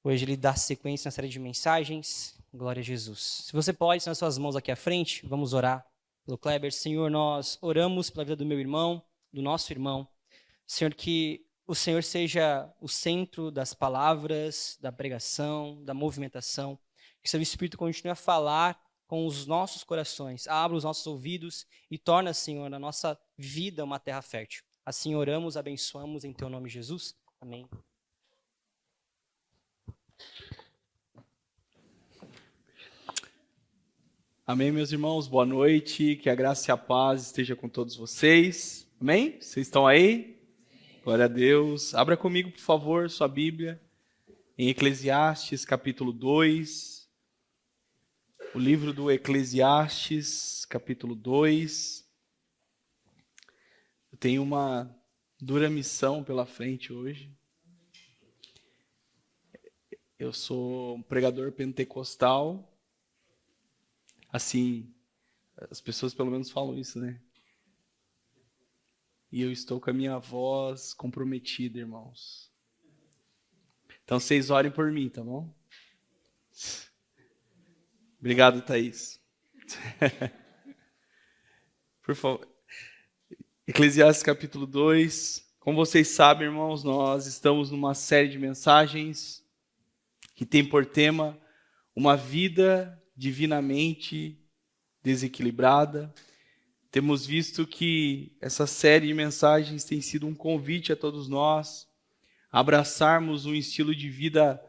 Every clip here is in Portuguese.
Hoje ele dá sequência na série de mensagens. Glória a Jesus. Se você pode, nas suas mãos aqui à frente, vamos orar pelo Kleber. Senhor, nós oramos pela vida do meu irmão, do nosso irmão. Senhor, que o Senhor seja o centro das palavras, da pregação, da movimentação. Que seu Espírito continue a falar com os nossos corações. Abra os nossos ouvidos e torna, Senhor, a nossa vida uma terra fértil. Assim oramos, abençoamos em teu nome, Jesus. Amém. Amém, meus irmãos, boa noite, que a graça e a paz esteja com todos vocês, amém? Vocês estão aí? Glória a Deus. Abra comigo, por favor, sua Bíblia, em Eclesiastes, capítulo 2, o livro do Eclesiastes, capítulo 2. Eu tenho uma dura missão pela frente hoje. Eu sou um pregador pentecostal. Assim, as pessoas pelo menos falam isso, né? E eu estou com a minha voz comprometida, irmãos. Então, vocês orem por mim, tá bom? Obrigado, Thaís. Por favor. Eclesiastes capítulo 2. Como vocês sabem, irmãos, nós estamos numa série de mensagens que tem por tema uma vida divinamente desequilibrada. Temos visto que essa série de mensagens tem sido um convite a todos nós a abraçarmos um estilo de vida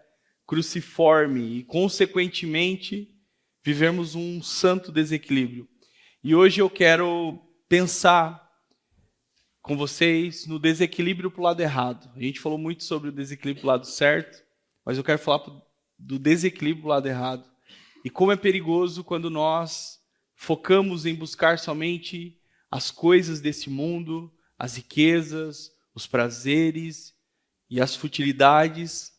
cruciforme e, consequentemente, vivermos um santo desequilíbrio. E hoje eu quero pensar com vocês no desequilíbrio para o lado errado. A gente falou muito sobre o desequilíbrio para o lado certo, mas eu quero falar do desequilíbrio para o lado errado. E como é perigoso quando nós focamos em buscar somente as coisas desse mundo, as riquezas, os prazeres e as futilidades.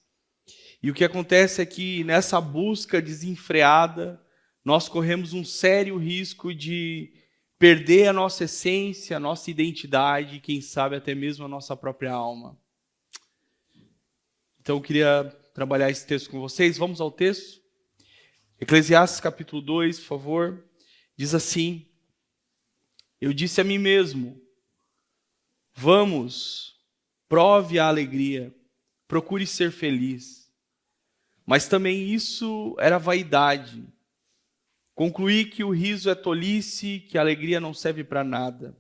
E o que acontece é que nessa busca desenfreada, nós corremos um sério risco de perder a nossa essência, a nossa identidade, quem sabe até mesmo a nossa própria alma. Então eu queria trabalhar esse texto com vocês. Vamos ao texto? Eclesiastes capítulo 2, por favor, diz assim: eu disse a mim mesmo, vamos, prove a alegria, procure ser feliz. Mas também isso era vaidade. Concluí que o riso é tolice, que a alegria não serve para nada.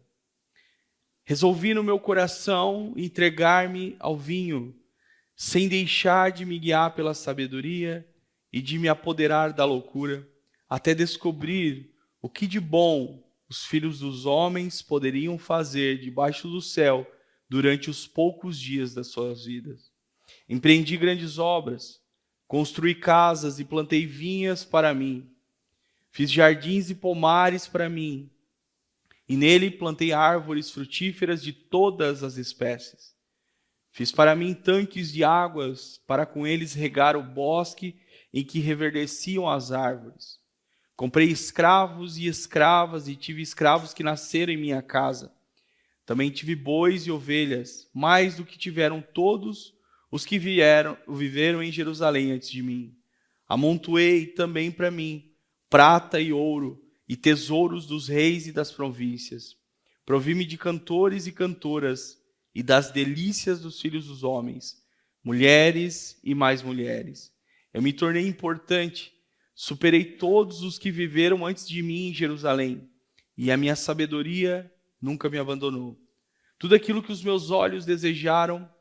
Resolvi no meu coração entregar-me ao vinho, sem deixar de me guiar pela sabedoria e de me apoderar da loucura, até descobrir o que de bom os filhos dos homens poderiam fazer debaixo do céu durante os poucos dias das suas vidas. Empreendi grandes obras, construí casas e plantei vinhas para mim. Fiz jardins e pomares para mim, e nele plantei árvores frutíferas de todas as espécies. Fiz para mim tanques de águas, para com eles regar o bosque em que reverdeciam as árvores. Comprei escravos e escravas, e tive escravos que nasceram em minha casa. Também tive bois e ovelhas, mais do que tiveram todos os que viveram em Jerusalém antes de mim. Amontoei também para mim prata e ouro, e tesouros dos reis e das províncias. Provi-me de cantores e cantoras, e das delícias dos filhos dos homens, mulheres e mais mulheres. Eu me tornei importante, superei todos os que viveram antes de mim em Jerusalém, e a minha sabedoria nunca me abandonou. Tudo aquilo que os meus olhos desejaram,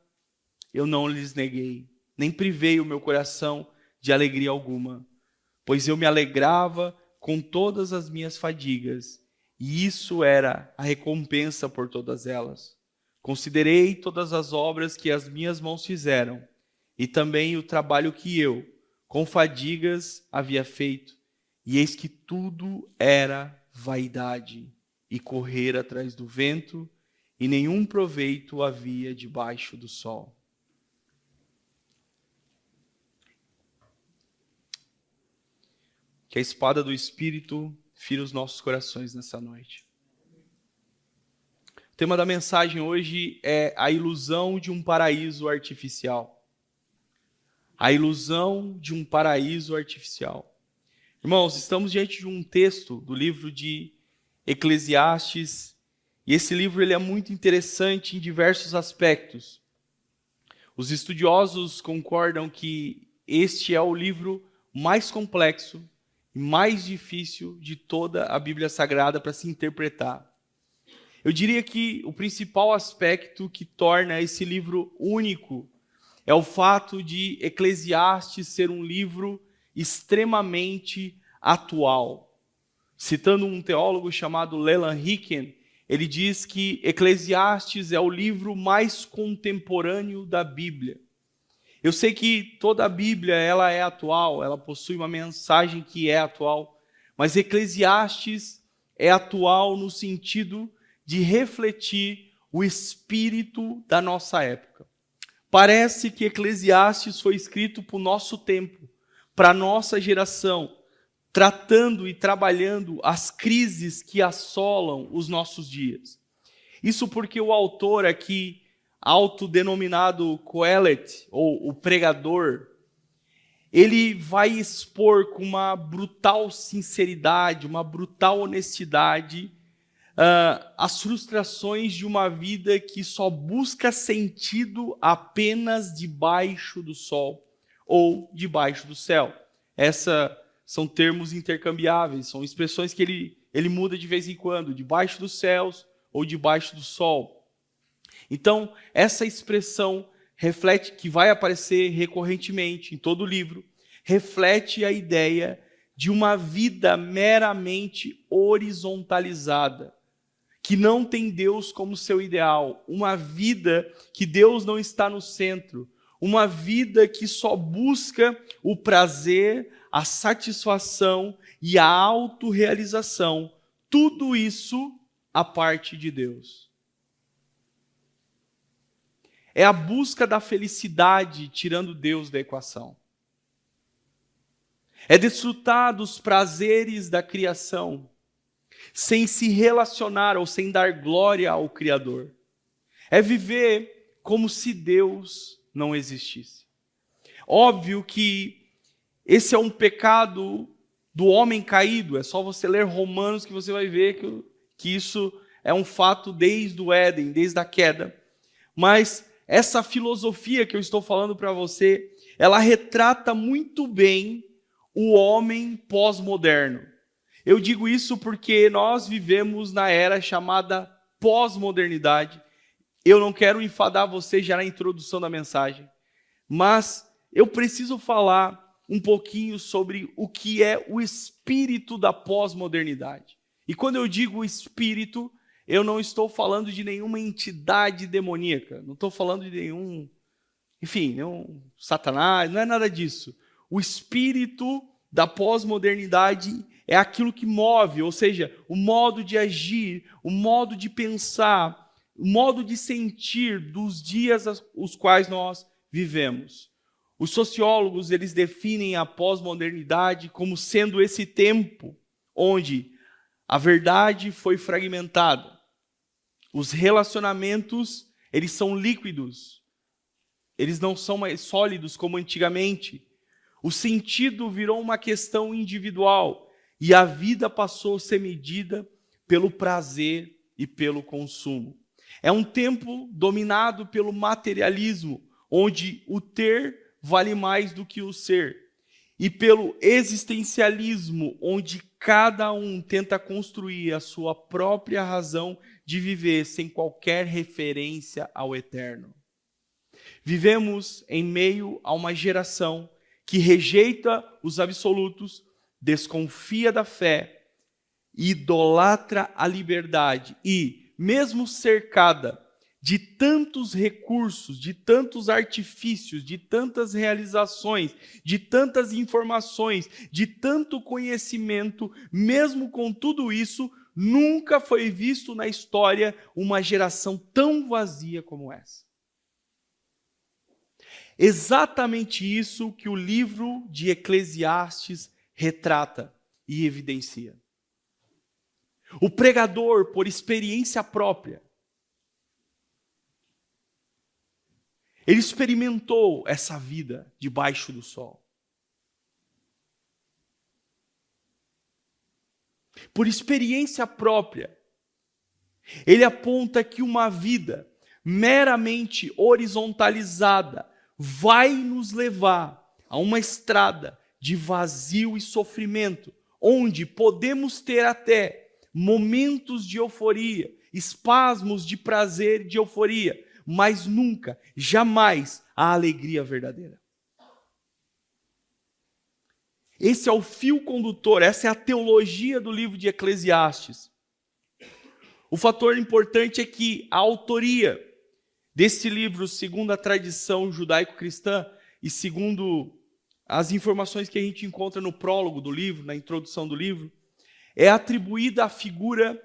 eu não lhes neguei, nem privei o meu coração de alegria alguma, pois eu me alegrava com todas as minhas fadigas, e isso era a recompensa por todas elas. Considerei todas as obras que as minhas mãos fizeram, e também o trabalho que eu, com fadigas, havia feito, e eis que tudo era vaidade, e correr atrás do vento, e nenhum proveito havia debaixo do sol. Que a espada do Espírito fira os nossos corações nessa noite. O tema da mensagem hoje é a ilusão de um paraíso artificial. a ilusão de um paraíso artificial. Irmãos, estamos diante de um texto do livro de Eclesiastes, e esse livro ele é muito interessante em diversos aspectos. Os estudiosos concordam que este é o livro mais complexo e mais difícil de toda a Bíblia Sagrada para se interpretar. Eu diria que o principal aspecto que torna esse livro único é o fato de Eclesiastes ser um livro extremamente atual. Citando um teólogo chamado Leland Hicken, ele diz que Eclesiastes é o livro mais contemporâneo da Bíblia. Eu sei que toda a Bíblia ela é atual, ela possui uma mensagem que é atual, mas Eclesiastes é atual no sentido de refletir o espírito da nossa época. Parece que Eclesiastes foi escrito para o nosso tempo, para a nossa geração, tratando e trabalhando as crises que assolam os nossos dias. Isso porque o autor aqui, autodenominado Qoheleth, ou o pregador, ele vai expor com uma brutal sinceridade, uma brutal honestidade, as frustrações de uma vida que só busca sentido apenas debaixo do sol ou debaixo do céu. São termos intercambiáveis, são expressões que ele muda de vez em quando, debaixo dos céus ou debaixo do sol. Então, essa expressão reflete, que vai aparecer recorrentemente em todo o livro, reflete a ideia de uma vida meramente horizontalizada, que não tem Deus como seu ideal, uma vida que Deus não está no centro, uma vida que só busca o prazer, a satisfação e a autorrealização, tudo isso à parte de Deus. É a busca da felicidade tirando Deus da equação. É desfrutar dos prazeres da criação, sem se relacionar ou sem dar glória ao Criador. É viver como se Deus não existisse. Óbvio que esse é um pecado do homem caído. É só você ler Romanos que você vai ver que isso é um fato desde o Éden, desde a queda. Mas essa filosofia que eu estou falando para você, ela retrata muito bem o homem pós-moderno. Eu digo isso porque nós vivemos na era chamada pós-modernidade. Eu não quero enfadar você já na introdução da mensagem, mas eu preciso falar um pouquinho sobre o que é o espírito da pós-modernidade. E quando eu digo espírito, eu não estou falando de nenhuma entidade demoníaca, não estou falando de nenhum Satanás, não é nada disso. O espírito da pós-modernidade é aquilo que move, ou seja, o modo de agir, o modo de pensar, o modo de sentir dos dias os quais nós vivemos. Os sociólogos, eles definem a pós-modernidade como sendo esse tempo onde a verdade foi fragmentada. Os relacionamentos, eles são líquidos. Eles não são mais sólidos como antigamente. O sentido virou uma questão individual e a vida passou a ser medida pelo prazer e pelo consumo. É um tempo dominado pelo materialismo, onde o ter vale mais do que o ser, e pelo existencialismo, onde cada um tenta construir a sua própria razão de viver sem qualquer referência ao eterno. Vivemos em meio a uma geração que rejeita os absolutos, desconfia da fé, idolatra a liberdade e, mesmo cercada de tantos recursos, de tantos artifícios, de tantas realizações, de tantas informações, de tanto conhecimento, mesmo com tudo isso, nunca foi visto na história uma geração tão vazia como essa. Exatamente isso que o livro de Eclesiastes retrata e evidencia. O pregador, por experiência própria, Ele experimentou essa vida debaixo do sol. Por experiência própria, ele aponta que uma vida meramente horizontalizada vai nos levar a uma estrada de vazio e sofrimento, onde podemos ter até momentos de euforia, espasmos de prazer e de euforia, mas nunca, jamais a alegria verdadeira. Esse é o fio condutor, essa é a teologia do livro de Eclesiastes. O fator importante é que a autoria desse livro, segundo a tradição judaico-cristã e segundo as informações que a gente encontra no prólogo do livro, na introdução do livro, é atribuída à figura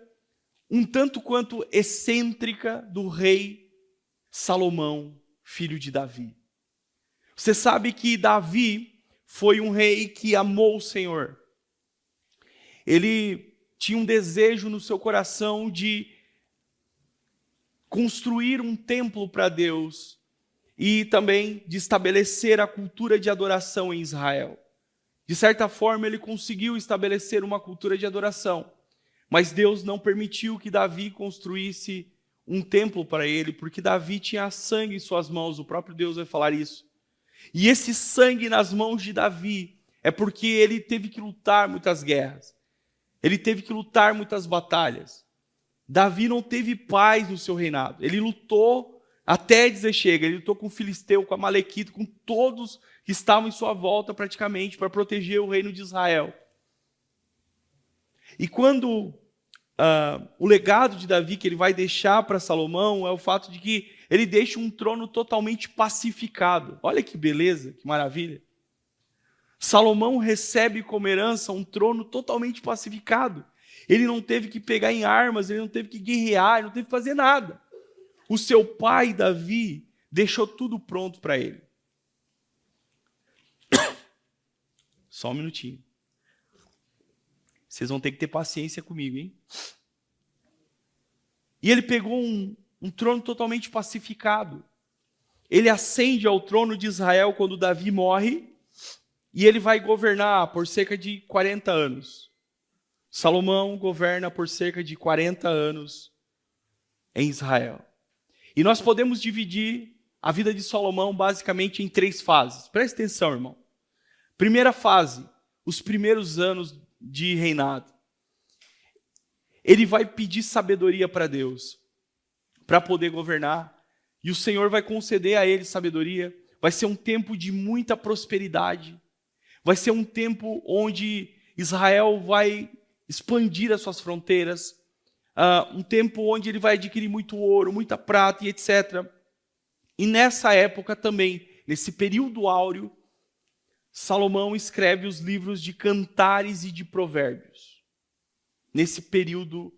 um tanto quanto excêntrica do rei Salomão, filho de Davi. Você sabe que Davi foi um rei que amou o Senhor. Ele tinha um desejo no seu coração de construir um templo para Deus e também de estabelecer a cultura de adoração em Israel. De certa forma, ele conseguiu estabelecer uma cultura de adoração, mas Deus não permitiu que Davi construísse um templo para ele, porque Davi tinha sangue em suas mãos, o próprio Deus vai falar isso. E esse sangue nas mãos de Davi é porque ele teve que lutar muitas guerras, ele teve que lutar muitas batalhas. Davi não teve paz no seu reinado, ele lutou até dizer chega, ele lutou com o filisteu, com a Amalequita, com todos que estavam em sua volta praticamente para proteger o reino de Israel. E quando o legado de Davi que ele vai deixar para Salomão é o fato de que ele deixa um trono totalmente pacificado. Olha que beleza, que maravilha. Salomão recebe como herança um trono totalmente pacificado. Ele não teve que pegar em armas, ele não teve que guerrear, ele não teve que fazer nada. O seu pai, Davi, deixou tudo pronto para ele. Só um minutinho. Vocês vão ter que ter paciência comigo, hein? E ele pegou um trono totalmente pacificado. Ele ascende ao trono de Israel quando Davi morre, e ele vai governar por cerca de 40 anos. Salomão governa por cerca de 40 anos em Israel. E nós podemos dividir a vida de Salomão basicamente em 3 fases. Preste atenção, irmão. Primeira fase, os primeiros anos de reinado. Ele vai pedir sabedoria para Deus, para poder governar, e o Senhor vai conceder a ele sabedoria. Vai ser um tempo de muita prosperidade, vai ser um tempo onde Israel vai expandir as suas fronteiras, um tempo onde ele vai adquirir muito ouro, muita prata e etc. E nessa época também, nesse período áureo, Salomão escreve os livros de Cantares e de Provérbios, nesse período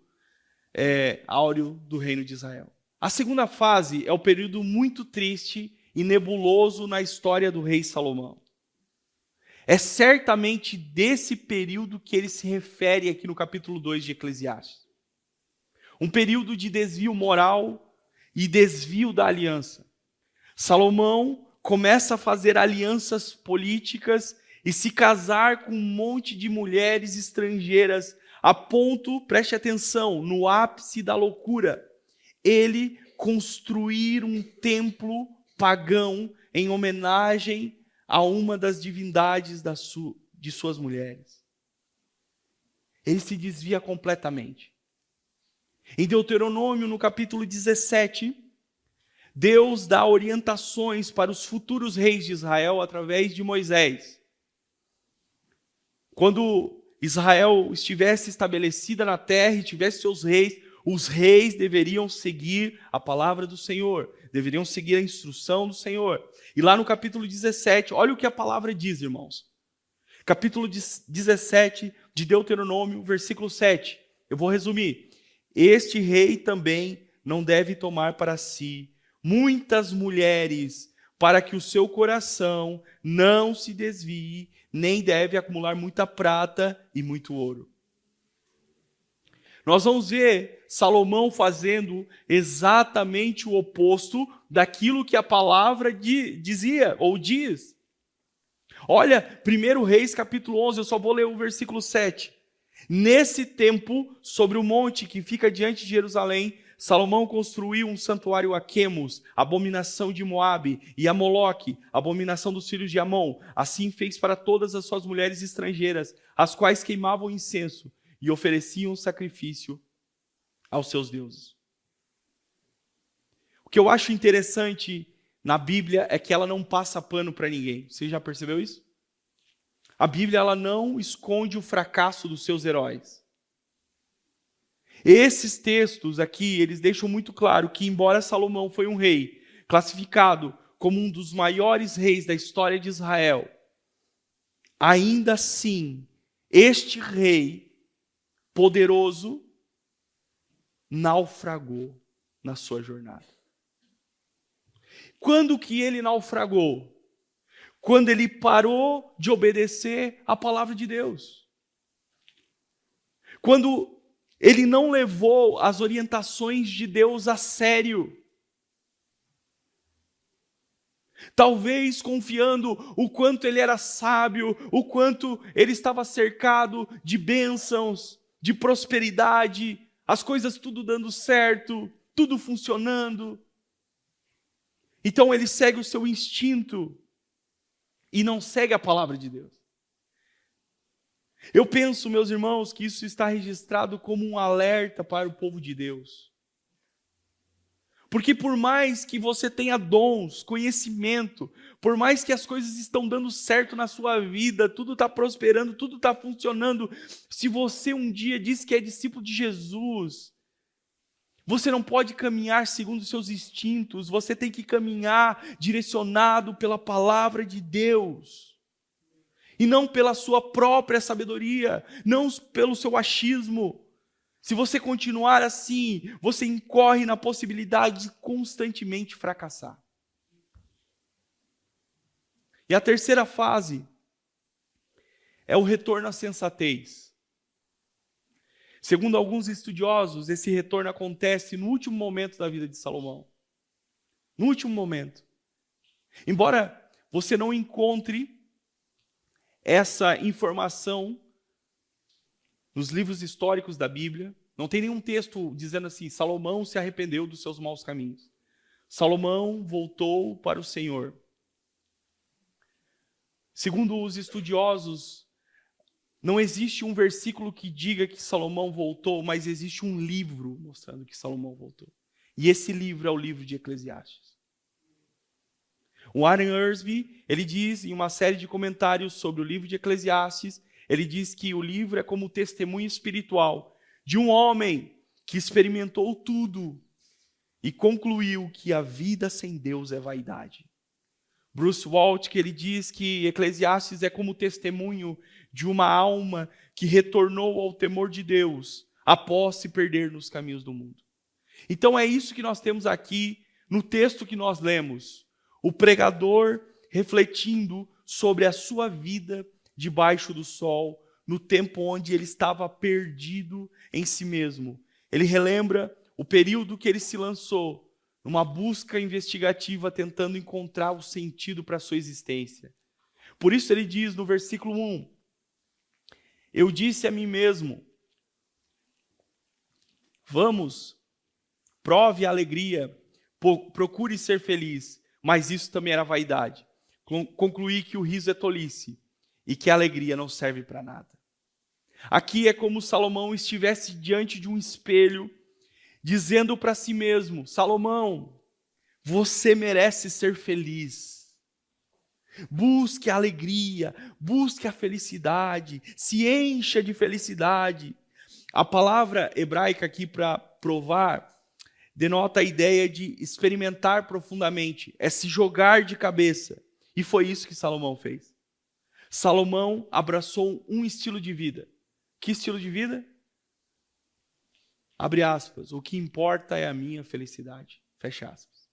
áureo do reino de Israel. A segunda fase é o período muito triste e nebuloso na história do rei Salomão. É certamente desse período que ele se refere aqui no capítulo 2 de Eclesiastes. Um período de desvio moral e desvio da aliança. Salomão começa a fazer alianças políticas e se casar com um monte de mulheres estrangeiras, a ponto, preste atenção, no ápice da loucura, ele construir um templo pagão em homenagem a uma das divindades de suas mulheres. Ele se desvia completamente. Em Deuteronômio, no capítulo 17, Deus dá orientações para os futuros reis de Israel através de Moisés. Quando Israel estivesse estabelecida na terra e tivesse seus reis, os reis deveriam seguir a palavra do Senhor, deveriam seguir a instrução do Senhor. E lá no capítulo 17, olha o que a palavra diz, irmãos. Capítulo 17 de Deuteronômio, versículo 7. Eu vou resumir. Este rei também não deve tomar para si muitas mulheres, para que o seu coração não se desvie, nem deve acumular muita prata e muito ouro. nós vamos ver Salomão fazendo exatamente o oposto daquilo que a palavra dizia ou diz. Olha, 1 Reis capítulo 11, eu só vou ler o versículo 7. Nesse tempo, sobre o monte que fica diante de Jerusalém, Salomão construiu um santuário a Quemos, abominação de Moabe, e a Moloque, abominação dos filhos de Amon. Assim fez para todas as suas mulheres estrangeiras, as quais queimavam incenso e ofereciam sacrifício aos seus deuses. O que eu acho interessante na Bíblia é que ela não passa pano para ninguém. Você já percebeu isso? A Bíblia ela não esconde o fracasso dos seus heróis. Esses textos aqui, eles deixam muito claro que, embora Salomão foi um rei classificado como um dos maiores reis da história de Israel, ainda assim, este rei poderoso naufragou na sua jornada. Quando que ele naufragou? Quando ele parou de obedecer a palavra de Deus. Quando ele não levou as orientações de Deus a sério. Talvez confiando o quanto ele era sábio, o quanto ele estava cercado de bênçãos, de prosperidade, as coisas tudo dando certo, tudo funcionando. Então ele segue o seu instinto e não segue a palavra de Deus. Eu penso, meus irmãos, que isso está registrado como um alerta para o povo de Deus. Porque por mais que você tenha dons, conhecimento, por mais que as coisas estão dando certo na sua vida, tudo está prosperando, tudo está funcionando, se você um dia diz que é discípulo de Jesus, você não pode caminhar segundo os seus instintos, você tem que caminhar direcionado pela palavra de Deus. E não pela sua própria sabedoria, não pelo seu achismo. Se você continuar assim, você incorre na possibilidade de constantemente fracassar. E a terceira fase é o retorno à sensatez. Segundo alguns estudiosos, esse retorno acontece no último momento da vida de Salomão. No último momento. Embora você não encontre essa informação nos livros históricos da Bíblia, não tem nenhum texto dizendo assim, Salomão se arrependeu dos seus maus caminhos. Salomão voltou para o Senhor. Segundo os estudiosos, não existe um versículo que diga que Salomão voltou, mas existe um livro mostrando que Salomão voltou. E esse livro é o livro de Eclesiastes. O Warren Wiersbe, ele diz em uma série de comentários sobre o livro de Eclesiastes, ele diz que o livro é como o testemunho espiritual de um homem que experimentou tudo e concluiu que a vida sem Deus é vaidade. Bruce Waltke, ele diz que Eclesiastes é como o testemunho de uma alma que retornou ao temor de Deus após se perder nos caminhos do mundo. Então é isso que nós temos aqui no texto que nós lemos. O pregador refletindo sobre a sua vida debaixo do sol, no tempo onde ele estava perdido em si mesmo. Ele relembra o período que ele se lançou numa busca investigativa, tentando encontrar o sentido para a sua existência. Por isso ele diz no versículo 1, eu disse a mim mesmo, vamos, prove a alegria, procure ser feliz. Mas isso também era vaidade. Concluí que o riso é tolice e que a alegria não serve para nada. Aqui é como Salomão estivesse diante de um espelho, dizendo para si mesmo, Salomão, você merece ser feliz. Busque a alegria, busque a felicidade, se encha de felicidade. A palavra hebraica aqui para provar denota a ideia de experimentar profundamente, é se jogar de cabeça. E foi isso que Salomão fez. Salomão abraçou um estilo de vida. Que estilo de vida? Abre aspas, o que importa é a minha felicidade. Fecha aspas.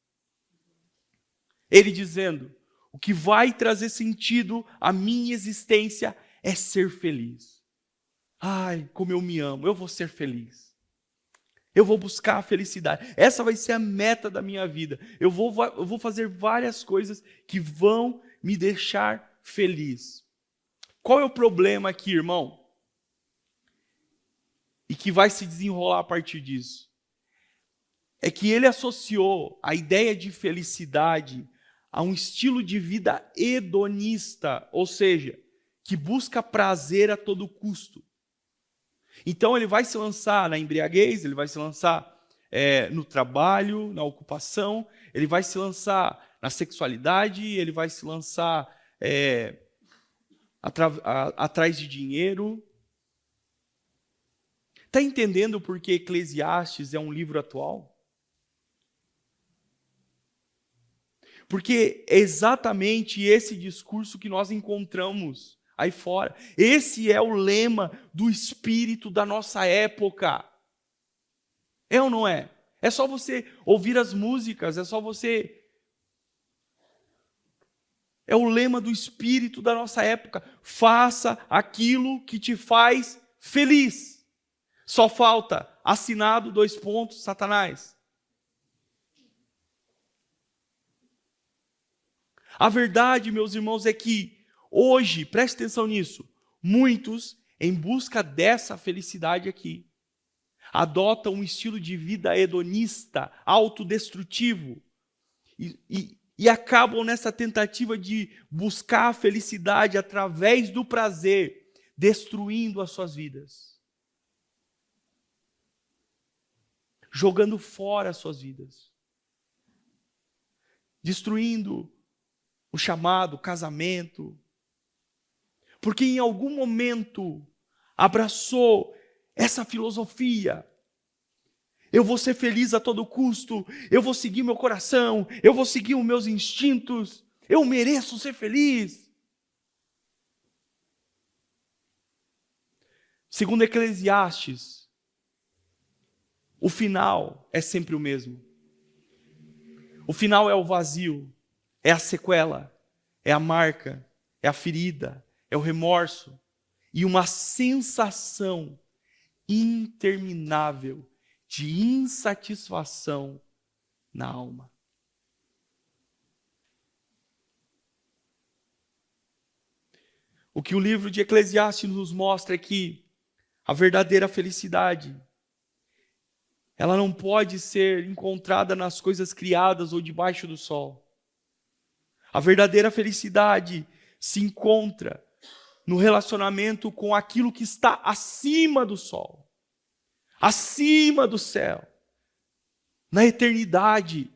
Ele dizendo, o que vai trazer sentido à minha existência é ser feliz. Ai, como eu me amo, eu vou ser feliz. Eu vou buscar a felicidade. Essa vai ser a meta da minha vida. Eu vou fazer várias coisas que vão me deixar feliz. Qual é o problema aqui, irmão? E que vai se desenrolar a partir disso. É que ele associou a ideia de felicidade a um estilo de vida hedonista, ou seja, que busca prazer a todo custo. Então ele vai se lançar na embriaguez, ele vai se lançar no trabalho, na ocupação, ele vai se lançar na sexualidade, ele vai se lançar atrás de dinheiro. Está entendendo por que Eclesiastes é um livro atual? Porque é exatamente esse discurso que nós encontramos aí fora. Esse é o lema do espírito da nossa época. É ou não é? É só você ouvir as músicas, é só você... É o lema do espírito da nossa época. Faça aquilo que te faz feliz. Só falta assinado, Satanás. A verdade, meus irmãos, é que hoje, preste atenção nisso, muitos, em busca dessa felicidade aqui, adotam um estilo de vida hedonista, autodestrutivo, e acabam nessa tentativa de buscar a felicidade através do prazer, destruindo as suas vidas. Jogando fora as suas vidas. Destruindo o chamado casamento, porque em algum momento abraçou essa filosofia. Eu vou ser feliz a todo custo, eu vou seguir meu coração, eu vou seguir os meus instintos, eu mereço ser feliz. Segundo Eclesiastes, o final é sempre o mesmo. O final é o vazio. É a sequela, é a marca, é a ferida, é o remorso e uma sensação interminável de insatisfação na alma. O que o livro de Eclesiastes nos mostra é que a verdadeira felicidade, ela não pode ser encontrada nas coisas criadas ou debaixo do sol. A verdadeira felicidade se encontra no relacionamento com aquilo que está acima do sol, acima do céu, na eternidade.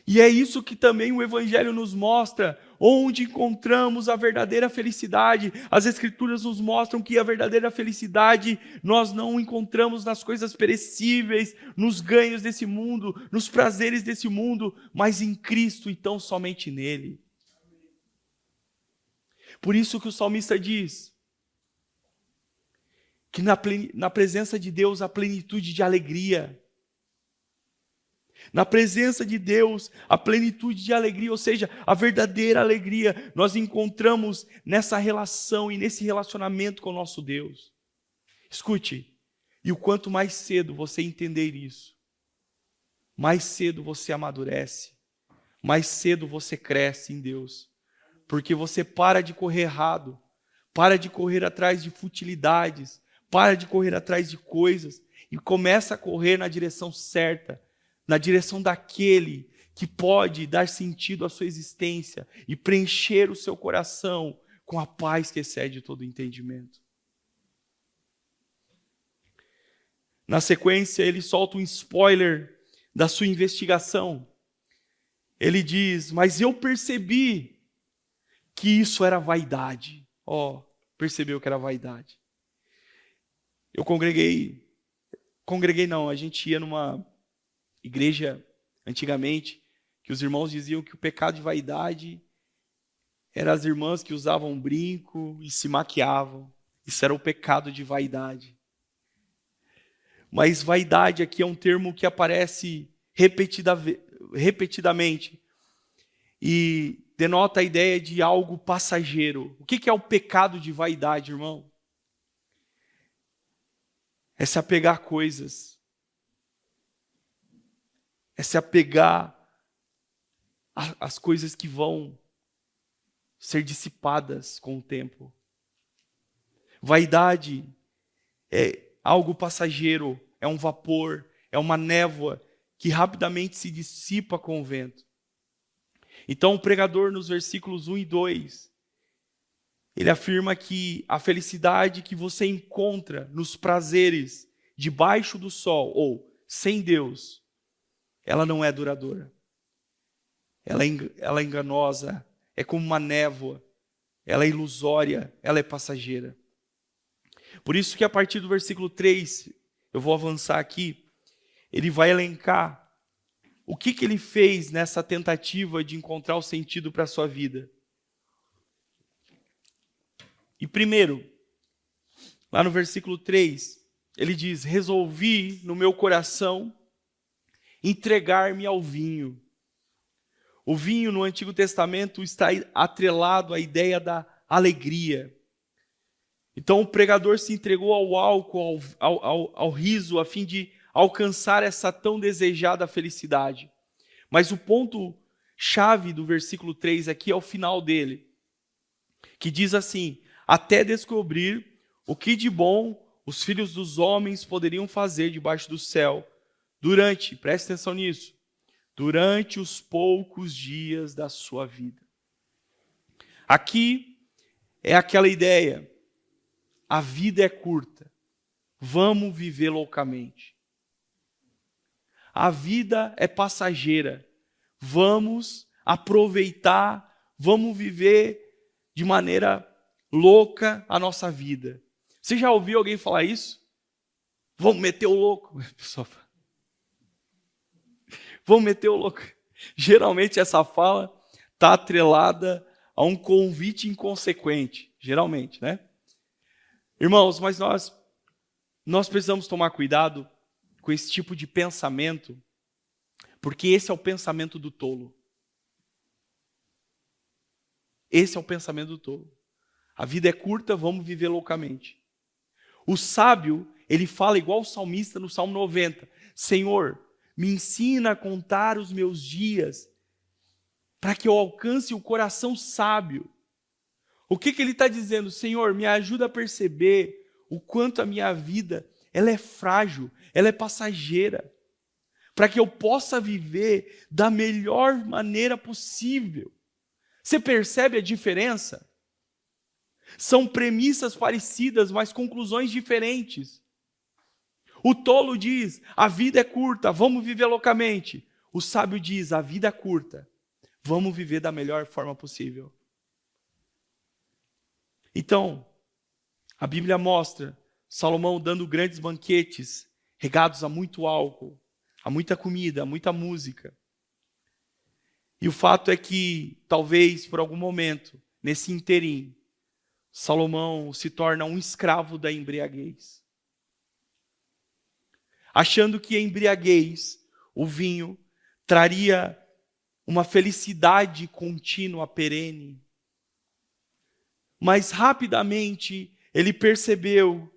E é isso que também o Evangelho nos mostra, onde encontramos a verdadeira felicidade. As Escrituras nos mostram que a verdadeira felicidade nós não encontramos nas coisas perecíveis, nos ganhos desse mundo, nos prazeres desse mundo, mas em Cristo e tão somente nele. Por isso que o salmista diz que na presença de Deus há plenitude de alegria. Na presença de Deus, a plenitude de alegria, ou seja, a verdadeira alegria, nós encontramos nessa relação e nesse relacionamento com o nosso Deus. Escute, e o quanto mais cedo você entender isso, mais cedo você amadurece, mais cedo você cresce em Deus, porque você para de correr errado, para de correr atrás de futilidades, para de correr atrás de coisas e começa a correr na direção certa, na direção daquele que pode dar sentido à sua existência e preencher o seu coração com a paz que excede todo entendimento. Na sequência, ele solta um spoiler da sua investigação. Ele diz, mas eu percebi que isso era vaidade. Percebeu que era vaidade. Eu congreguei não, a gente ia numa igreja, antigamente, que os irmãos diziam que o pecado de vaidade eram as irmãs que usavam brinco e se maquiavam. Isso era o pecado de vaidade. Mas vaidade aqui é um termo que aparece repetidamente e denota a ideia de algo passageiro. O que é o pecado de vaidade, irmão? É se apegar a coisas, é se apegar às coisas que vão ser dissipadas com o tempo. Vaidade é algo passageiro, é um vapor, é uma névoa que rapidamente se dissipa com o vento. Então o pregador nos versículos 1 e 2, ele afirma que a felicidade que você encontra nos prazeres debaixo do sol ou sem Deus, ela não é duradoura. Ela é enganosa, é como uma névoa, ela é ilusória, ela é passageira. Por isso que a partir do versículo 3, eu vou avançar aqui, ele vai elencar o que ele fez nessa tentativa de encontrar o sentido para a sua vida. E primeiro, lá no versículo 3, ele diz: resolvi no meu coração entregar-me ao vinho. O vinho no Antigo Testamento está atrelado à ideia da alegria. Então o pregador se entregou ao álcool, ao riso, a fim de alcançar essa tão desejada felicidade. Mas o ponto-chave do versículo 3 aqui é o final dele, que diz assim: até descobrir o que de bom os filhos dos homens poderiam fazer debaixo do céu, preste atenção nisso, durante os poucos dias da sua vida. Aqui é aquela ideia: a vida é curta, vamos viver loucamente. A vida é passageira, vamos aproveitar, vamos viver de maneira louca a nossa vida. Você já ouviu alguém falar isso? Vamos meter o louco. Vamos meter o louco. Geralmente essa fala está atrelada a um convite inconsequente. Geralmente, né? Irmãos, mas nós precisamos tomar cuidado com esse tipo de pensamento, porque esse é o pensamento do tolo. Esse é o pensamento do tolo. A vida é curta, vamos viver loucamente. O sábio, ele fala igual o salmista no Salmo 90. Senhor, me ensina a contar os meus dias, para que eu alcance o coração sábio. O que ele está dizendo? Senhor, me ajuda a perceber o quanto a minha vida ela é frágil, ela é passageira, para que eu possa viver da melhor maneira possível. Você percebe a diferença? São premissas parecidas, mas conclusões diferentes. O tolo diz: a vida é curta, vamos viver loucamente. O sábio diz: a vida é curta, vamos viver da melhor forma possível. Então, a Bíblia mostra Salomão dando grandes banquetes, regados a muito álcool, a muita comida, a muita música. E o fato é que, talvez por algum momento, nesse interim, Salomão se torna um escravo da embriaguez. Achando que a embriaguez, o vinho, traria uma felicidade contínua, perene. Mas rapidamente ele percebeu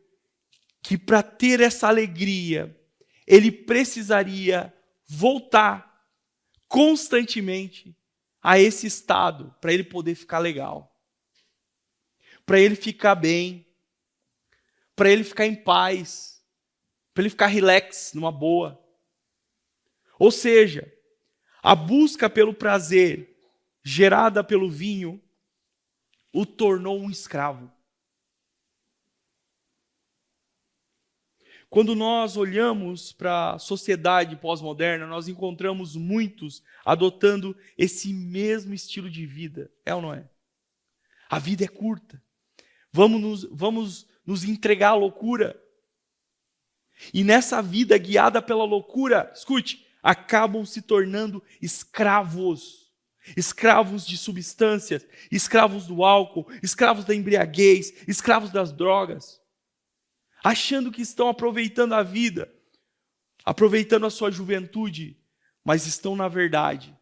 que para ter essa alegria, ele precisaria voltar constantemente a esse estado, para ele poder ficar legal, para ele ficar bem, para ele ficar em paz, para ele ficar relax, numa boa. Ou seja, a busca pelo prazer gerada pelo vinho o tornou um escravo. Quando nós olhamos para a sociedade pós-moderna, nós encontramos muitos adotando esse mesmo estilo de vida. É ou não é? A vida é curta. Vamos nos entregar à loucura. E nessa vida guiada pela loucura, escute, acabam se tornando escravos. Escravos de substâncias, escravos do álcool, escravos da embriaguez, escravos das drogas. Achando que estão aproveitando a vida, aproveitando a sua juventude, mas estão, na verdade,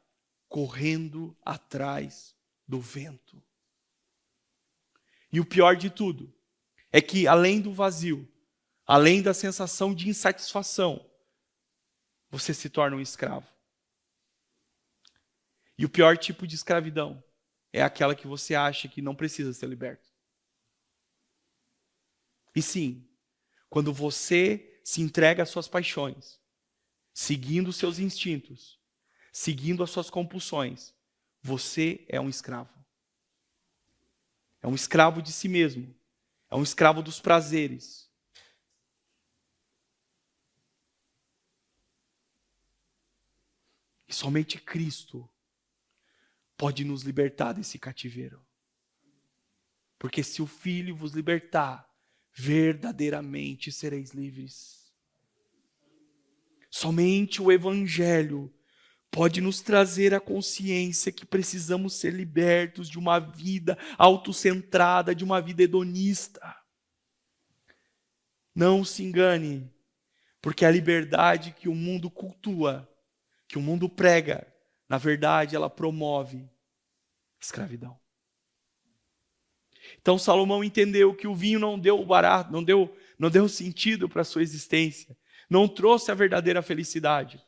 correndo atrás do vento. E o pior de tudo é que, além do vazio, além da sensação de insatisfação, você se torna um escravo. E o pior tipo de escravidão é aquela que você acha que não precisa ser liberto. E sim, quando você se entrega às suas paixões, seguindo os seus instintos, seguindo as suas compulsões, você é um escravo. É um escravo de si mesmo. É um escravo dos prazeres. E somente Cristo pode nos libertar desse cativeiro. Porque se o Filho vos libertar, verdadeiramente sereis livres. Somente o Evangelho pode nos trazer a consciência que precisamos ser libertos de uma vida autocentrada, de uma vida hedonista. Não se engane, porque a liberdade que o mundo cultua, que o mundo prega, na verdade ela promove escravidão. Então Salomão entendeu que o vinho não deu barato, não deu sentido para a sua existência, não trouxe a verdadeira felicidade.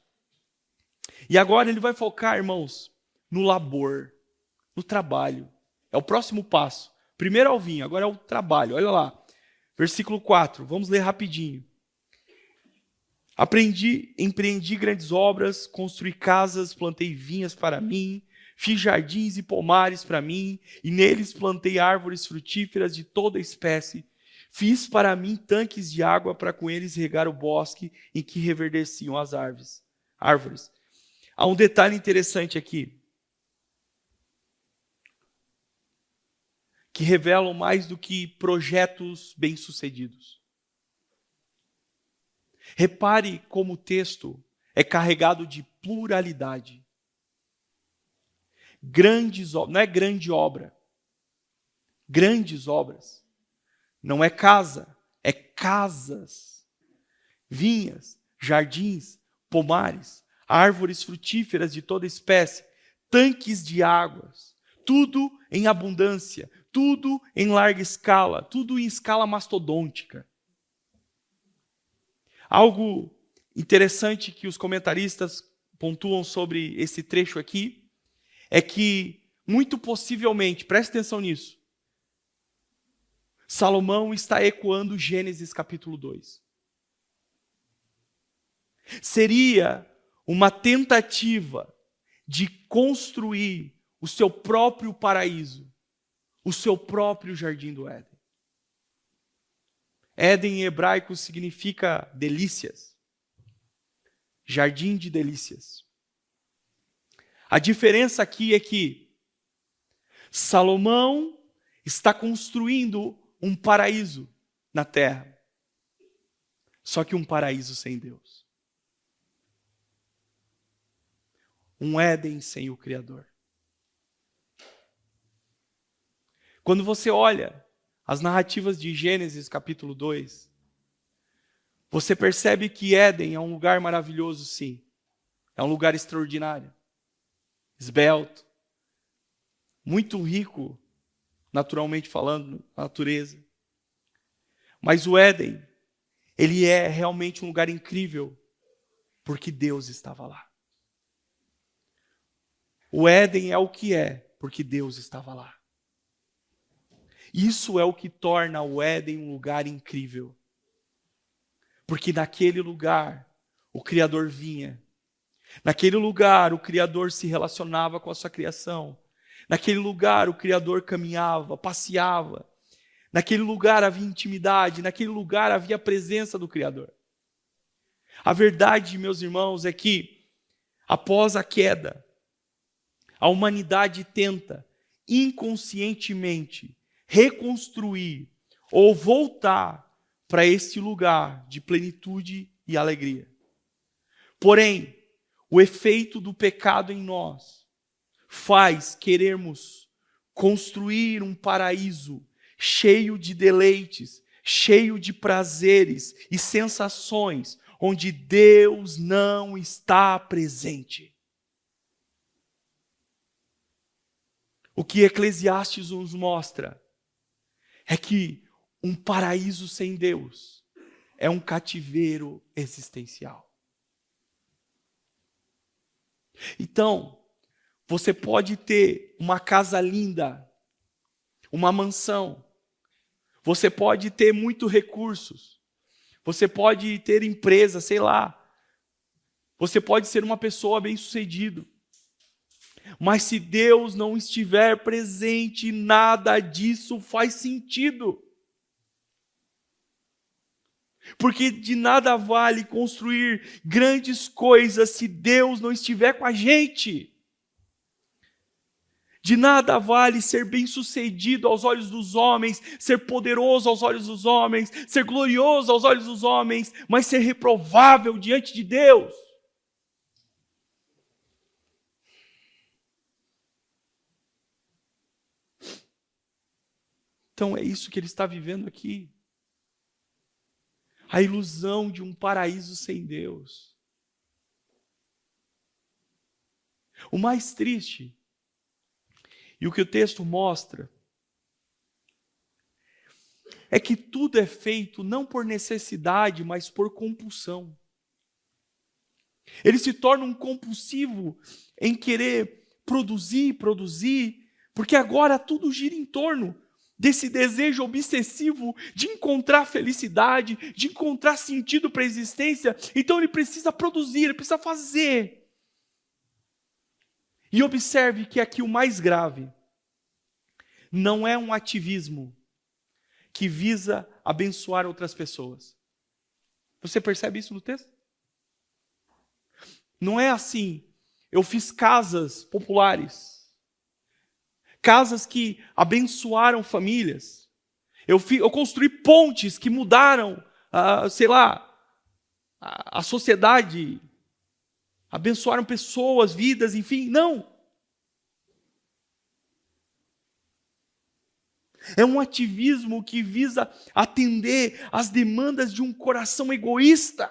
E agora ele vai focar, irmãos, no labor, no trabalho. É o próximo passo. Primeiro é o vinho, agora é o trabalho. Olha lá, versículo 4, vamos ler rapidinho. Empreendi grandes obras, construí casas, plantei vinhas para mim, fiz jardins e pomares para mim, e neles plantei árvores frutíferas de toda espécie. Fiz para mim tanques de água para com eles regar o bosque em que reverdeciam as árvores. Há um detalhe interessante aqui, que revelam mais do que projetos bem-sucedidos. Repare como o texto é carregado de pluralidade. Não é grande obra. Grandes obras. Não é casa, é casas. Vinhas, jardins, pomares, árvores frutíferas de toda espécie, tanques de águas, tudo em abundância, tudo em larga escala, tudo em escala mastodôntica. Algo interessante que os comentaristas pontuam sobre esse trecho aqui é que, muito possivelmente, preste atenção nisso, Salomão está ecoando Gênesis capítulo 2. Seria uma tentativa de construir o seu próprio paraíso, o seu próprio jardim do Éden. Éden em hebraico significa delícias, jardim de delícias. A diferença aqui é que Salomão está construindo um paraíso na terra, só que um paraíso sem Deus. Um Éden sem o Criador. Quando você olha as narrativas de Gênesis capítulo 2, você percebe que Éden é um lugar maravilhoso, sim. É um lugar extraordinário, esbelto, muito rico, naturalmente falando, na natureza. Mas o Éden, ele é realmente um lugar incrível, porque Deus estava lá. O Éden é o que é, porque Deus estava lá. Isso é o que torna o Éden um lugar incrível. Porque naquele lugar, o Criador vinha. Naquele lugar, o Criador se relacionava com a sua criação. Naquele lugar, o Criador caminhava, passeava. Naquele lugar havia intimidade. Naquele lugar havia a presença do Criador. A verdade, meus irmãos, é que, após a queda, a humanidade tenta inconscientemente reconstruir ou voltar para esse lugar de plenitude e alegria. Porém, o efeito do pecado em nós faz querermos construir um paraíso cheio de deleites, cheio de prazeres e sensações, onde Deus não está presente. O que Eclesiastes nos mostra é que um paraíso sem Deus é um cativeiro existencial. Então, Você pode ter uma casa linda, uma mansão. Você pode ter muitos recursos. Você pode ter empresa, sei lá. Você pode ser uma pessoa bem-sucedida. Mas se Deus não estiver presente, nada disso faz sentido. Porque de nada vale construir grandes coisas se Deus não estiver com a gente. De nada vale ser bem-sucedido aos olhos dos homens, ser poderoso aos olhos dos homens, ser glorioso aos olhos dos homens, mas ser reprovável diante de Deus. Então é isso que ele está vivendo aqui. A ilusão de um paraíso sem Deus. O mais triste, e o que o texto mostra, é que tudo é feito não por necessidade, mas por compulsão. Ele se torna um compulsivo em querer produzir, porque agora tudo gira em torno desse desejo obsessivo de encontrar felicidade, de encontrar sentido para a existência. Então ele precisa produzir, ele precisa fazer. E observe que aqui o mais grave não é um ativismo que visa abençoar outras pessoas. Você percebe isso no texto? Não é assim, eu fiz casas populares, casas que abençoaram famílias, eu construí pontes que mudaram, a sociedade, abençoaram pessoas, vidas, enfim, não. É um ativismo que visa atender às demandas de um coração egoísta.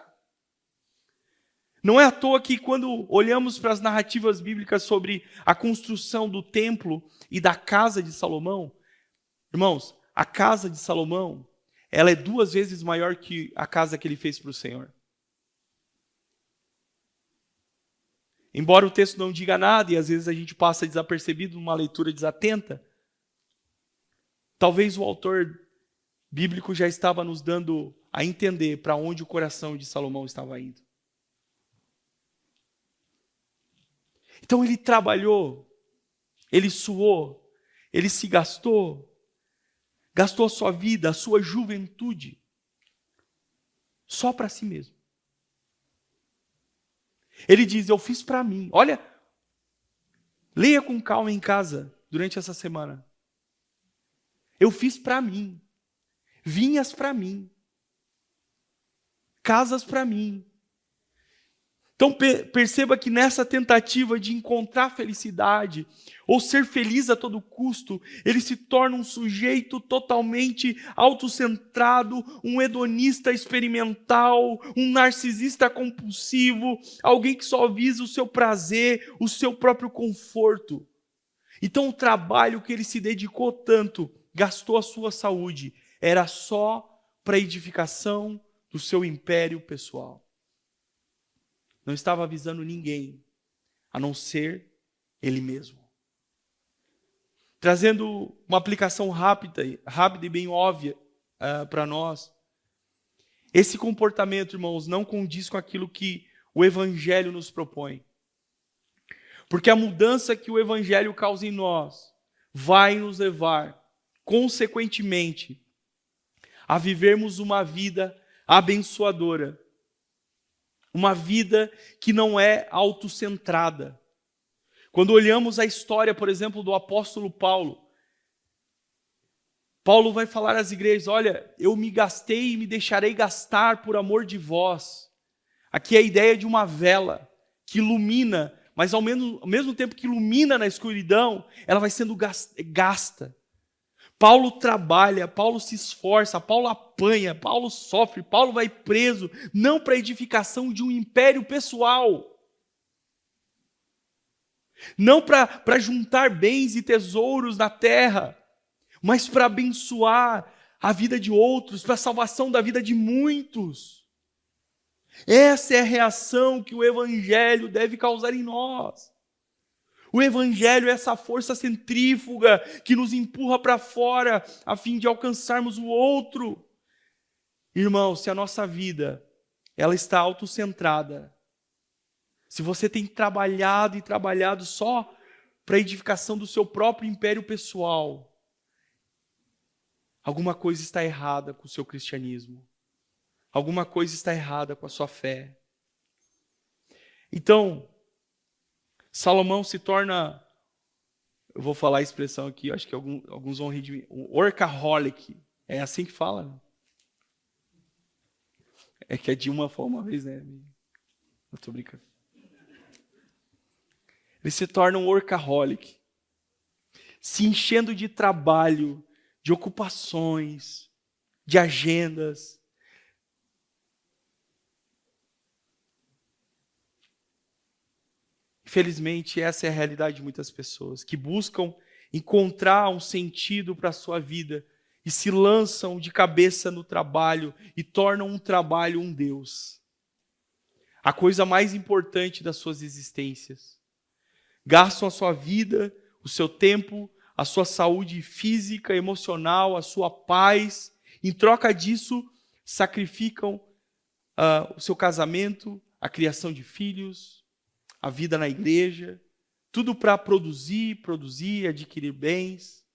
Não é à toa que quando olhamos para as narrativas bíblicas sobre a construção do templo e da casa de Salomão, irmãos, a casa de Salomão, ela é 2 vezes maior que a casa que ele fez para o Senhor. Embora o texto não diga nada, e às vezes a gente passa desapercebido numa leitura desatenta, talvez o autor bíblico já estava nos dando a entender para onde o coração de Salomão estava indo. Então ele trabalhou, ele suou, ele se gastou a sua vida, a sua juventude, só para si mesmo. Ele diz, eu fiz para mim. Olha, leia com calma em casa durante essa semana. Eu fiz para mim, vinhas para mim, casas para mim. Então perceba que nessa tentativa de encontrar felicidade, ou ser feliz a todo custo, ele se torna um sujeito totalmente autocentrado, um hedonista experimental, um narcisista compulsivo, alguém que só visa o seu prazer, o seu próprio conforto. Então o trabalho que ele se dedicou tanto, gastou a sua saúde, era só para a edificação do seu império pessoal. Não estava avisando ninguém, a não ser ele mesmo. Trazendo uma aplicação rápida e bem óbvia para nós. Esse comportamento, irmãos, não condiz com aquilo que o Evangelho nos propõe. Porque a mudança que o Evangelho causa em nós vai nos levar, consequentemente, a vivermos uma vida abençoadora. Uma vida que não é autocentrada. Quando olhamos a história, por exemplo, do apóstolo Paulo, Paulo vai falar às igrejas, olha, eu me gastei e me deixarei gastar por amor de vós. Aqui é a ideia de uma vela que ilumina, mas ao mesmo tempo que ilumina na escuridão, ela vai sendo gasta. Paulo trabalha, Paulo se esforça, Paulo apanha, Paulo sofre, Paulo vai preso, não para a edificação de um império pessoal. Não para juntar bens e tesouros na terra, mas para abençoar a vida de outros, para a salvação da vida de muitos. Essa é a reação que o Evangelho deve causar em nós. O evangelho é essa força centrífuga que nos empurra para fora a fim de alcançarmos o outro. Irmão, se a nossa vida ela está autocentrada, se você tem trabalhado e trabalhado só para a edificação do seu próprio império pessoal, alguma coisa está errada com o seu cristianismo. Alguma coisa está errada com a sua fé. Então, Salomão se torna, eu vou falar a expressão aqui, acho que alguns vão rir de mim, um workaholic. É assim que fala? Né? É que a Dilma falou uma vez, né? Eu tô brincando. Ele se torna um workaholic, se enchendo de trabalho, de ocupações, de agendas. Infelizmente, essa é a realidade de muitas pessoas que buscam encontrar um sentido para a sua vida e se lançam de cabeça no trabalho e tornam um trabalho um Deus. A coisa mais importante das suas existências. Gastam a sua vida, o seu tempo, a sua saúde física, emocional, a sua paz. Em troca disso, sacrificam o seu casamento, a criação de filhos, a vida na igreja, tudo para produzir, adquirir bens.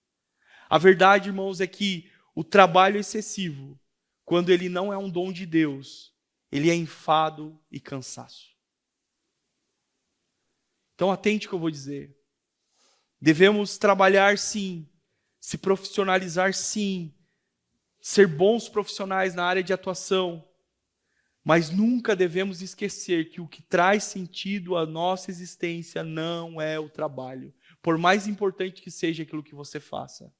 A verdade, irmãos, é que o trabalho excessivo, quando ele não é um dom de Deus, ele é enfado e cansaço. Então atente o que eu vou dizer. Devemos trabalhar sim, se profissionalizar sim, ser bons profissionais na área de atuação, mas nunca devemos esquecer que o que traz sentido à nossa existência não é o trabalho, por mais importante que seja aquilo que você faça.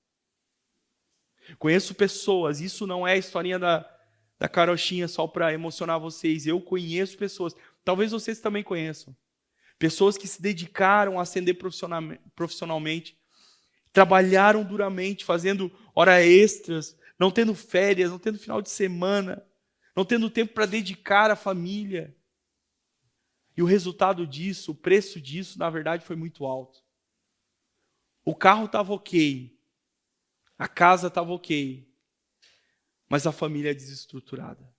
Conheço pessoas, isso não é a historinha da carochinha só para emocionar vocês, eu conheço pessoas, talvez vocês também conheçam, pessoas que se dedicaram a ascender profissionalmente, trabalharam duramente, fazendo horas extras, não tendo férias, não tendo final de semana, não tendo tempo para dedicar à família. E o resultado disso, o preço disso, na verdade, foi muito alto. O carro estava ok, a casa estava ok, mas a família é desestruturada.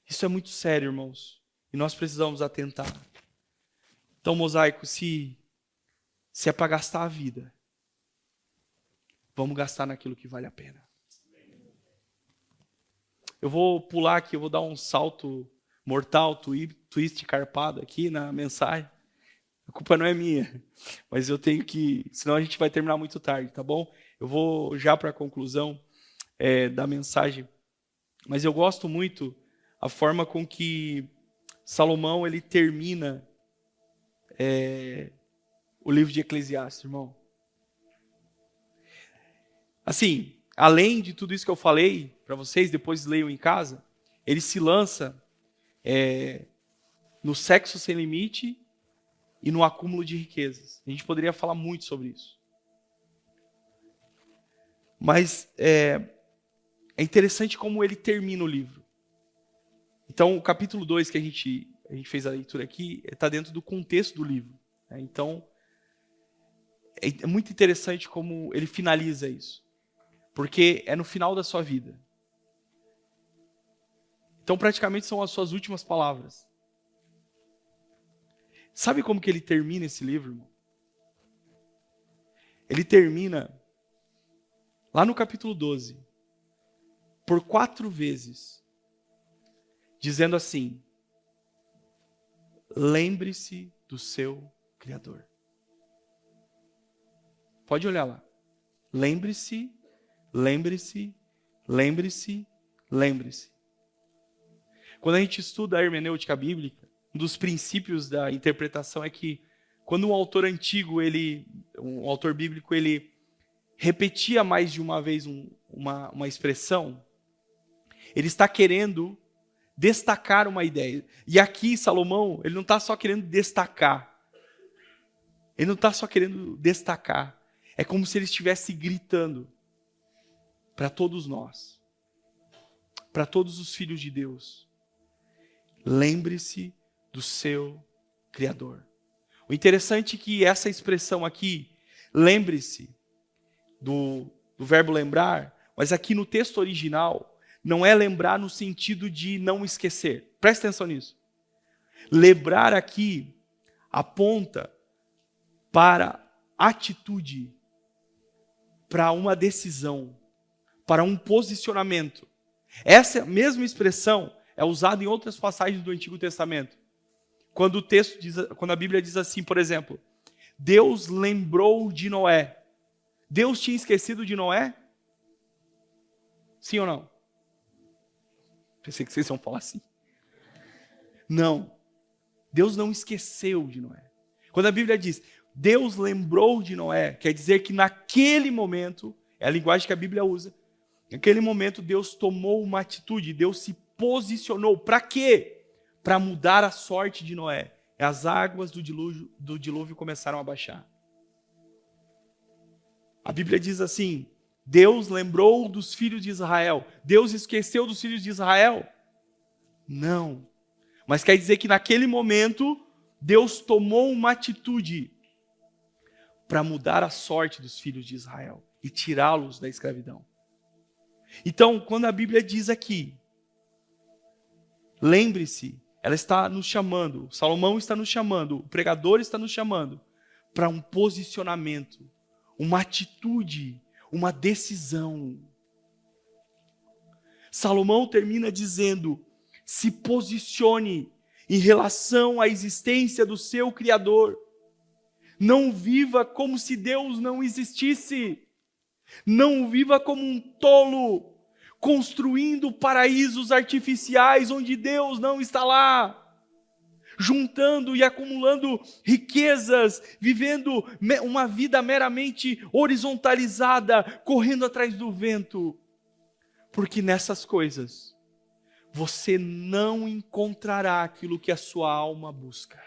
Isso é muito sério, irmãos, e nós precisamos atentar. Então, Mosaico, se é para gastar a vida, vamos gastar naquilo que vale a pena. Eu vou pular aqui, eu vou dar um salto mortal, twist carpado aqui na mensagem. A culpa não é minha, mas eu tenho que, senão a gente vai terminar muito tarde, tá bom? Eu vou já para a conclusão da mensagem, mas eu gosto muito a forma com que Salomão ele termina o livro de Eclesiastes, irmão. Assim, além de tudo isso que eu falei para vocês, depois leiam em casa, ele se lança no sexo sem limite e no acúmulo de riquezas. A gente poderia falar muito sobre isso. Mas é interessante como ele termina o livro. Então, o capítulo 2 que a gente fez a leitura aqui, está dentro do contexto do livro. Né? Então, é muito interessante como ele finaliza isso. Porque é no final da sua vida. Então, praticamente são as suas últimas palavras. Sabe como que ele termina esse livro, irmão? Ele termina lá no capítulo 12, por 4 vezes, dizendo assim: lembre-se do seu Criador. Pode olhar lá. Lembre-se, lembre-se, lembre-se, lembre-se. Quando a gente estuda a hermenêutica bíblica, um dos princípios da interpretação é que quando um autor antigo, um autor bíblico, ele repetia mais de uma vez uma expressão, ele está querendo destacar uma ideia. E aqui, Salomão, ele não está só querendo destacar. Ele não está só querendo destacar. É como se ele estivesse gritando para todos nós, para todos os filhos de Deus. Lembre-se do seu Criador. O interessante é que essa expressão aqui, lembre-se do verbo lembrar, mas aqui no texto original, não é lembrar no sentido de não esquecer. Presta atenção nisso. Lembrar aqui aponta para atitude, para uma decisão, para um posicionamento. Essa mesma expressão é usada em outras passagens do Antigo Testamento. Quando a Bíblia diz assim, por exemplo, Deus lembrou de Noé. Deus tinha esquecido de Noé? Sim ou não? Pensei que vocês iam falar assim. Não. Deus não esqueceu de Noé. Quando a Bíblia diz, Deus lembrou de Noé, quer dizer que naquele momento, é a linguagem que a Bíblia usa, naquele momento Deus tomou uma atitude, Deus se posicionou. Para quê? Para mudar a sorte de Noé. As águas do dilúvio começaram a baixar. A Bíblia diz assim, Deus lembrou dos filhos de Israel. Deus esqueceu dos filhos de Israel? Não. Mas quer dizer que naquele momento, Deus tomou uma atitude para mudar a sorte dos filhos de Israel e tirá-los da escravidão. Então, quando a Bíblia diz aqui, lembre-se, ela está nos chamando, Salomão está nos chamando, o pregador está nos chamando para um posicionamento, uma atitude, uma decisão. Salomão termina dizendo, se posicione em relação à existência do seu Criador. Não viva como se Deus não existisse. Não viva como um tolo, construindo paraísos artificiais onde Deus não está lá. Juntando e acumulando riquezas, vivendo uma vida meramente horizontalizada, correndo atrás do vento. Porque nessas coisas, você não encontrará aquilo que a sua alma busca.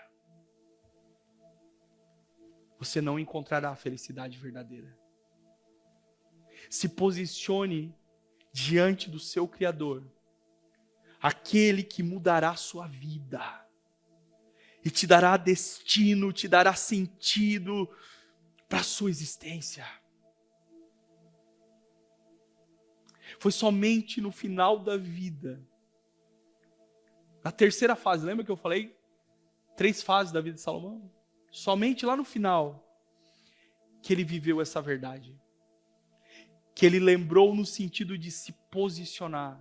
Você não encontrará a felicidade verdadeira. Se posicione diante do seu Criador, aquele que mudará a sua vida, e te dará destino, te dará sentido para a sua existência. Foi somente no final da vida, na terceira fase, lembra que eu falei? 3 fases da vida de Salomão? Somente lá no final, que ele viveu essa verdade. Que ele lembrou no sentido de se posicionar.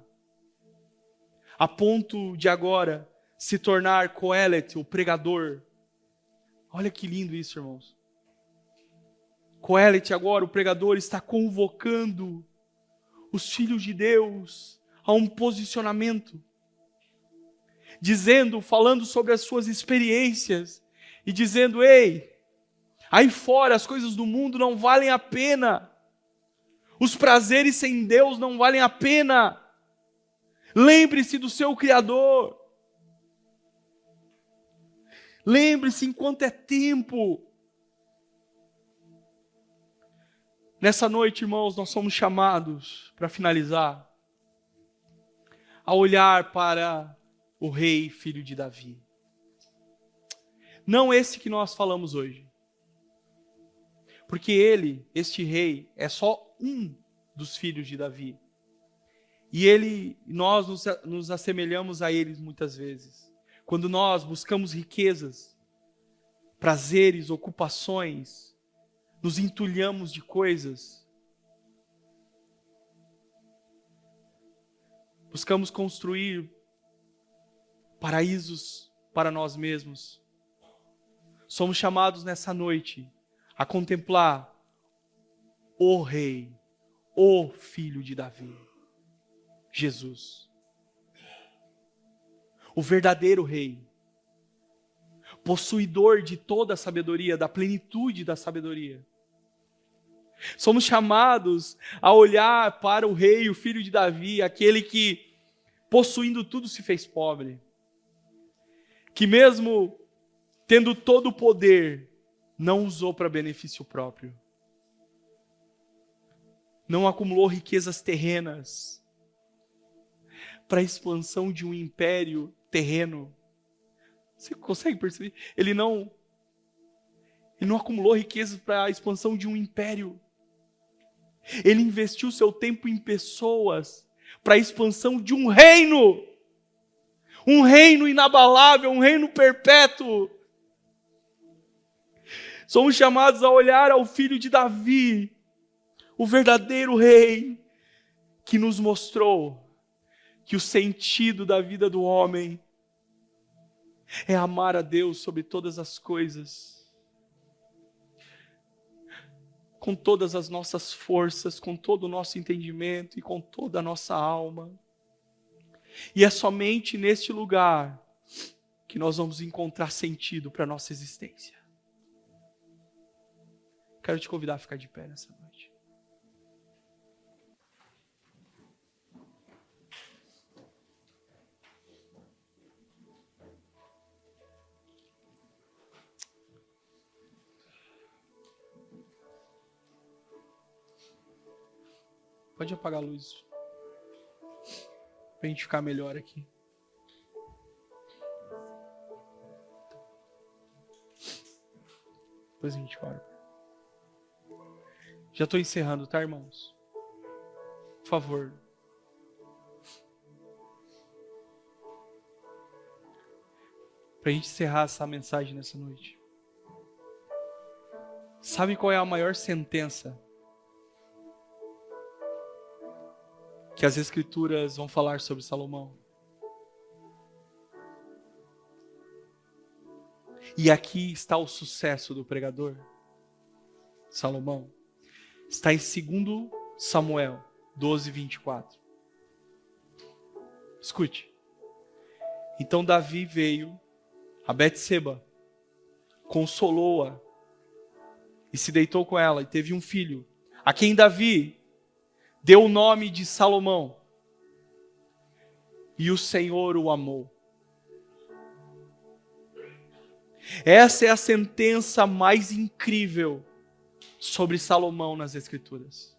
A ponto de agora se tornar Coelet, o pregador. Olha que lindo isso, irmãos. Coelet agora, o pregador, está convocando os filhos de Deus a um posicionamento. Dizendo, falando sobre as suas experiências. E dizendo, ei, aí fora as coisas do mundo não valem a pena. Os prazeres sem Deus não valem a pena. Lembre-se do seu Criador. Lembre-se enquanto é tempo. Nessa noite, irmãos, nós somos chamados, para finalizar, a olhar para o rei, filho de Davi. Não esse que nós falamos hoje. Porque ele, este rei, é só um dos filhos de Davi. E nós nos assemelhamos a eles muitas vezes. Quando nós buscamos riquezas, prazeres, ocupações, nos entulhamos de coisas. Buscamos construir paraísos para nós mesmos. Somos chamados nessa noite a contemplar o Rei, o Filho de Davi, Jesus. O verdadeiro Rei, possuidor de toda a sabedoria, da plenitude da sabedoria. Somos chamados a olhar para o Rei, o Filho de Davi, aquele que, possuindo tudo, se fez pobre. Que mesmo tendo todo o poder, não usou para benefício próprio. Não acumulou riquezas terrenas para a expansão de um império terreno. Você consegue perceber? Ele não Ele não acumulou riquezas para a expansão de um império. Ele investiu seu tempo em pessoas para a expansão de um reino. Um reino inabalável, um reino perpétuo. Somos chamados a olhar ao filho de Davi, o verdadeiro rei, que nos mostrou que o sentido da vida do homem é amar a Deus sobre todas as coisas, com todas as nossas forças, com todo o nosso entendimento e com toda a nossa alma. E é somente neste lugar que nós vamos encontrar sentido para a nossa existência. Quero te convidar a ficar de pé nessa noite. Pode apagar a luz, para a gente ficar melhor aqui. Depois a gente ora. Já estou encerrando, tá, irmãos? Por favor. Para a gente encerrar essa mensagem nessa noite. Sabe qual é a maior sentença que as Escrituras vão falar sobre Salomão? E aqui está o sucesso do pregador, Salomão. Está em 2 Samuel 12, 24. Escute. Então Davi veio a Betseba, consolou-a e se deitou com ela e teve um filho, a quem Davi deu o nome de Salomão. E o Senhor o amou. Essa é a sentença mais incrível sobre Salomão nas Escrituras.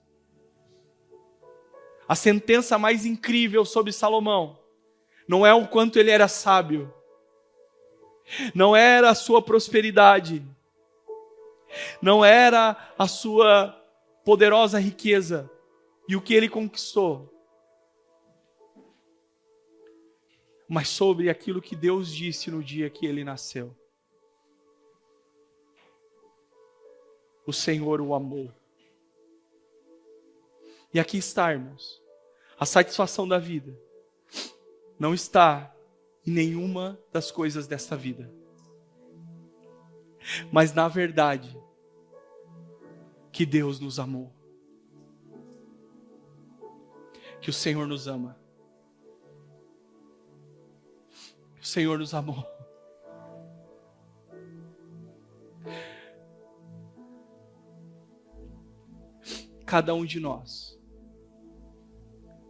A sentença mais incrível sobre Salomão não é o quanto ele era sábio, não era a sua prosperidade, não era a sua poderosa riqueza e o que ele conquistou, mas sobre aquilo que Deus disse no dia que ele nasceu. O Senhor o amou. E aqui está, irmãos. A satisfação da vida não está em nenhuma das coisas desta vida. Mas na verdade, que Deus nos amou. Que o Senhor nos ama. Que o Senhor nos amou. Cada um de nós.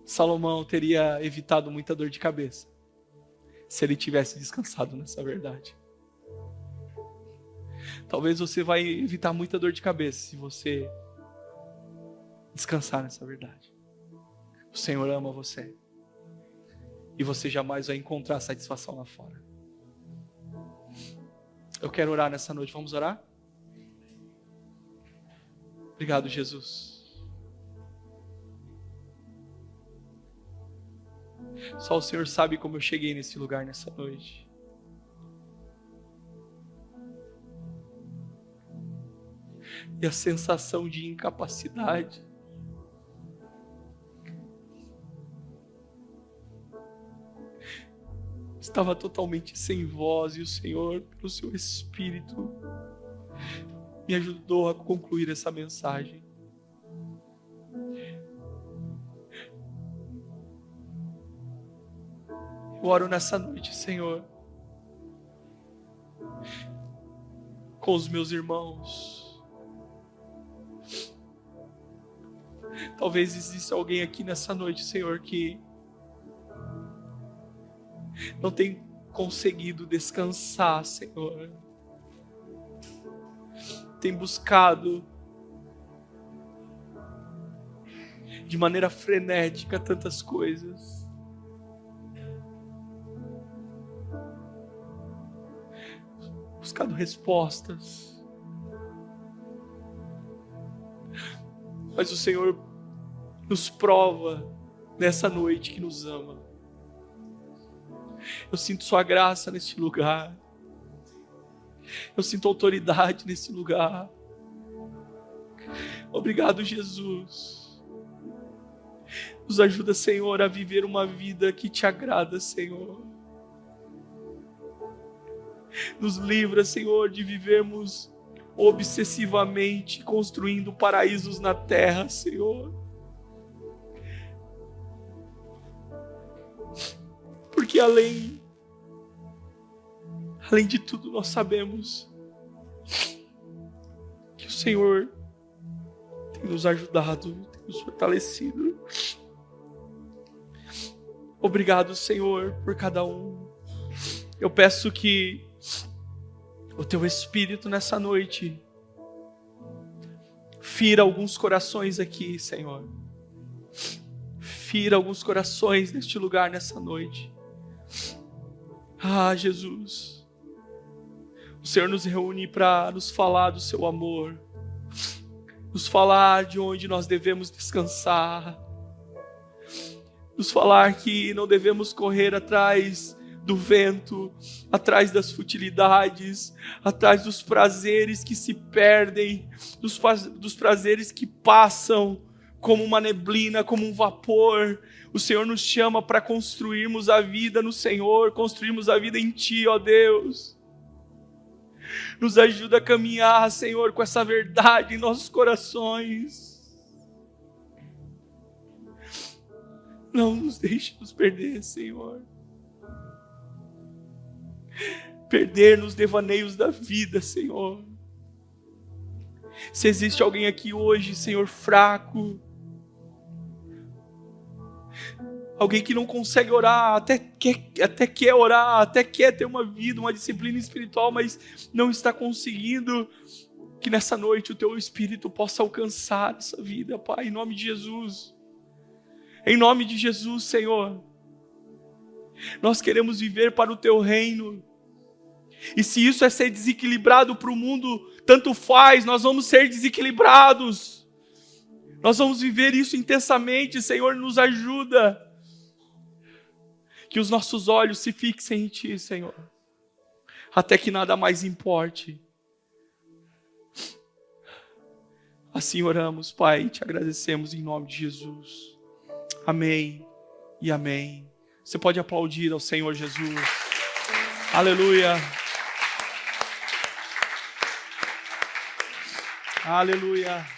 Salomão teria evitado muita dor de cabeça se ele tivesse descansado nessa verdade. Talvez você vai evitar muita dor de cabeça se você descansar nessa verdade. O Senhor ama você e você jamais vai encontrar satisfação lá fora. Eu quero orar nessa noite. Vamos orar? Obrigado, Jesus. Só o Senhor sabe como eu cheguei nesse lugar nessa noite. E a sensação de incapacidade. Estava totalmente sem voz e o Senhor, pelo seu Espírito, me ajudou a concluir essa mensagem. Eu oro nessa noite, Senhor, com os meus irmãos. Talvez exista alguém aqui nessa noite, Senhor, que não tem conseguido descansar, Senhor. Tem buscado de maneira frenética tantas coisas. Buscado respostas, mas o Senhor nos prova nessa noite que nos ama. Eu sinto sua graça neste lugar. Eu sinto autoridade nesse lugar. Obrigado, Jesus. Nos ajuda, Senhor, a viver uma vida que te agrada, Senhor. Nos livra, Senhor, de vivermos obsessivamente construindo paraísos na terra, Senhor. Porque além de tudo, nós sabemos que o Senhor tem nos ajudado, tem nos fortalecido. Obrigado, Senhor, por cada um. Eu peço que o Teu Espírito nessa noite fira alguns corações aqui, Senhor. Fira alguns corações neste lugar nessa noite. Ah, Jesus, o Senhor nos reúne para nos falar do Seu amor, nos falar de onde nós devemos descansar, nos falar que não devemos correr atrás do vento, atrás das futilidades, atrás dos prazeres que se perdem, dos prazeres que passam como uma neblina, como um vapor. O Senhor nos chama para construirmos a vida no Senhor, construirmos a vida em Ti, ó Deus. Nos ajuda a caminhar, Senhor, com essa verdade em nossos corações. Não nos deixe nos perder, Senhor. Perder nos devaneios da vida, Senhor. Se existe alguém aqui hoje, Senhor, fraco, alguém que não consegue orar, até quer orar, até quer ter uma vida, uma disciplina espiritual, mas não está conseguindo, que nessa noite o Teu Espírito possa alcançar essa vida, Pai, em nome de Jesus. Em nome de Jesus, Senhor. Nós queremos viver para o Teu reino. E se isso é ser desequilibrado para o mundo, tanto faz, nós vamos ser desequilibrados. Nós vamos viver isso intensamente, Senhor, nos ajuda. Que os nossos olhos se fixem em Ti, Senhor, até que nada mais importe. Assim oramos, Pai, e Te agradecemos em nome de Jesus. Amém e amém. Você pode aplaudir ao Senhor Jesus. Aleluia. Aleluia.